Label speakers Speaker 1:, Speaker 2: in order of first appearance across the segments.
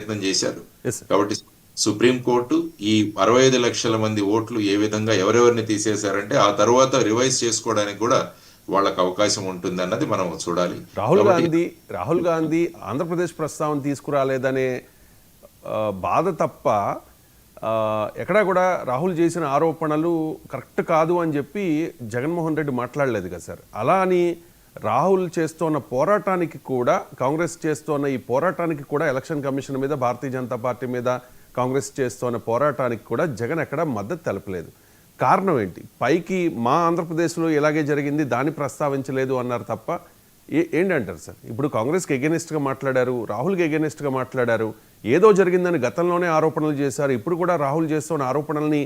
Speaker 1: ప్రయత్నం చేశారు.
Speaker 2: Yes sir.
Speaker 1: కాబట్టి సుప్రీంకోర్టు ఈ 65 లక్షల మంది ఓట్లు ఏ విధంగా ఎవరెవరిని తీసేశారంటే ఆ తర్వాత రివైజ్ చేసుకోవడానికి కూడా వాళ్ళకి అవకాశం ఉంటుంది అన్నది మనం చూడాలి.
Speaker 2: రాహుల్
Speaker 1: కాబట్టి
Speaker 2: గాంధీ రాహుల్ గాంధీ ఆంధ్రప్రదేశ్ ప్రస్తావన తీసుకురాలేదనే బాధ తప్ప ఎక్కడా కూడా రాహుల్ చేసిన ఆరోపణలు కరెక్ట్ కాదు అని చెప్పి జగన్మోహన్ రెడ్డి మాట్లాడలేదు కదా సార్. అలా అని రాహుల్ చేస్తున్న పోరాటానికి కూడా, కాంగ్రెస్ చేస్తున్న ఈ పోరాటానికి కూడా, ఎలక్షన్ కమిషన్ మీద, భారతీయ జనతా పార్టీ మీద కాంగ్రెస్ చేస్తున్న పోరాటానికి కూడా జగన్ ఎక్కడ మద్దతు తెలపలేదు. కారణం ఏంటి? పైకి మా ఆంధ్రప్రదేశ్లో ఇలాగే జరిగింది, దాన్ని ప్రస్తావించలేదు అన్నారు తప్ప ఏంటంటారు సార్? ఇప్పుడు కాంగ్రెస్కి ఎగెనిస్ట్గా మాట్లాడారు, రాహుల్కి ఎగెనిస్ట్గా మాట్లాడారు, ఏదో జరిగిందని గతంలోనే ఆరోపణలు చేశారు, ఇప్పుడు కూడా రాహుల్ చేస్తున్న ఆరోపణల్ని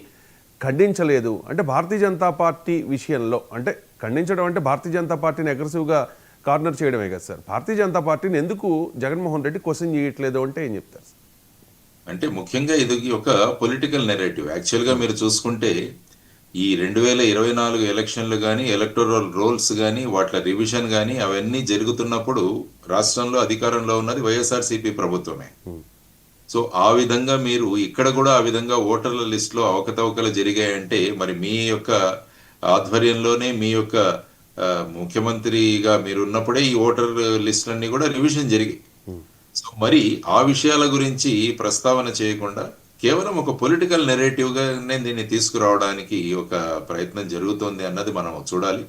Speaker 2: ఖండించలేదు. అంటే భారతీయ జనతా పార్టీ విషయంలో, అంటే ఖండించడం అంటే భారతీయ జనతా పార్టీని అగ్రెసివ్గా కార్నర్ చేయడమే కదా సార్. భారతీయ జనతా పార్టీని ఎందుకు జగన్మోహన్ రెడ్డి క్వశ్చన్ చేయట్లేదు అంటే ఏం చెప్తారు సార్?
Speaker 1: అంటే ముఖ్యంగా ఇది ఒక పొలిటికల్ నెరేటివ్. యాక్చువల్గా మీరు చూసుకుంటే ఈ 2024 ఎలక్షన్లు కానీ, ఎలక్టోరల్ రోల్స్ కానీ, వాటి రివిజన్ కానీ అవన్నీ జరుగుతున్నప్పుడు రాష్ట్రంలో అధికారంలో ఉన్నది వైఎస్ఆర్సీపీ ప్రభుత్వమే. సో ఆ విధంగా మీరు ఇక్కడ కూడా ఆ విధంగా ఓటర్ల లిస్టులో అవకతవకలు జరిగాయంటే మరి మీ యొక్క ఆధ్వర్యంలోనే మీ యొక్క ముఖ్యమంత్రిగా మీరు ఉన్నప్పుడే ఈ ఓటర్ లిస్టులన్నీ కూడా రివిజన్ జరిగాయి. సో మరి ఆ విషయాల గురించి ప్రస్తావన చేయకుండా కేవలం ఒక పొలిటికల్ నెరేటివ్ గానే దీన్ని తీసుకురావడానికి ఒక ప్రయత్నం జరుగుతోంది అన్నది మనం చూడాలి.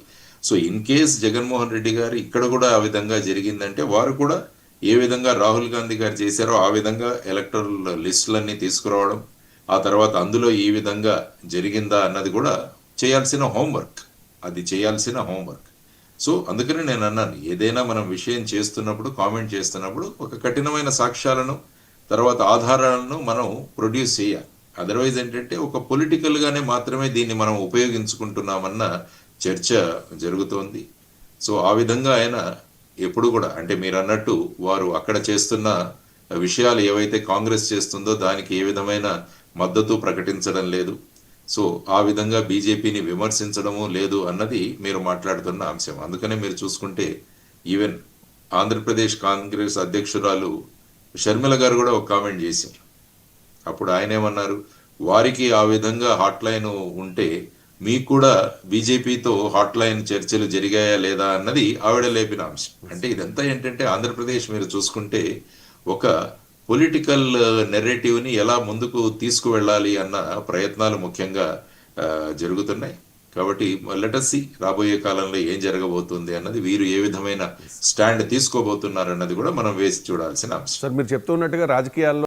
Speaker 1: So in case Jaganmohan Reddy గారు ఇక్కడ కూడా ఆ విధంగా జరిగిందంటే వారు కూడా ఏ విధంగా రాహుల్ గాంధీ గారు చేశారో ఆ విధంగా ఎలక్టరల్ లిస్టులన్నీ తీసుకురావడం, ఆ తర్వాత అందులో ఈ విధంగా జరిగిందా అన్నది కూడా చేయాల్సిన హోంవర్క్. అది చేయాల్సిన హోంవర్క్. సో అందుకని నేను అన్నాను, ఏదైనా మనం విషయం చేస్తున్నప్పుడు, కామెంట్ చేస్తున్నప్పుడు ఒక కఠినమైన సాక్ష్యాలను, తర్వాత ఆధారాలను మనం ప్రొడ్యూస్ చేయాలి. అదర్వైజ్ ఏంటంటే ఒక పొలిటికల్ గానే మాత్రమే దీన్ని మనం ఉపయోగించుకుంటున్నామన్న చర్చ జరుగుతోంది. సో ఆ విధంగా ఆయన ఎప్పుడు కూడా, అంటే మీరు అన్నట్టు వారు అక్కడ చేస్తున్న విషయాలు ఏవైతే కాంగ్రెస్ చేస్తుందో దానికి ఏ విధమైన మద్దతు ప్రకటించడం లేదు. సో ఆ విధంగా బీజేపీని విమర్శించడము లేదు అన్నది మీరు మాట్లాడుతున్న అంశం. అందుకనే మీరు చూసుకుంటే ఈవెన్ ఆంధ్రప్రదేశ్ కాంగ్రెస్ అధ్యక్షురాలు షర్మిల గారు కూడా ఒక కామెంట్ చేశారు. అప్పుడు ఆయన ఏమన్నారు, వారికి ఆ విధంగా హాట్ లైన్ ఉంటే మీకు కూడా బీజేపీతో హాట్ లైన్ చర్చలు జరిగాయా లేదా అన్నది ఆవిడ లేపిన అంశం. అంటే ఇదంతా ఏంటంటే ఆంధ్రప్రదేశ్ మీరు చూసుకుంటే ఒక పొలిటికల్ నెరేటివ్ని ఎలా ముందుకు తీసుకువెళ్ళాలి అన్న ప్రయత్నాలు ముఖ్యంగా జరుగుతున్నాయి. కాబట్టి లెట్ us see రాబోయే కాలంలో ఏం జరగబోతుంది అన్నది, వీరు ఏ విధమైన స్టాండ్ తీసుకోబోతున్నారు అన్నది కూడా మనం వేసి చూడాల్సిన అంశం.
Speaker 2: సార్, మీరు చెప్తున్నట్టుగా రాజకీయాల్లో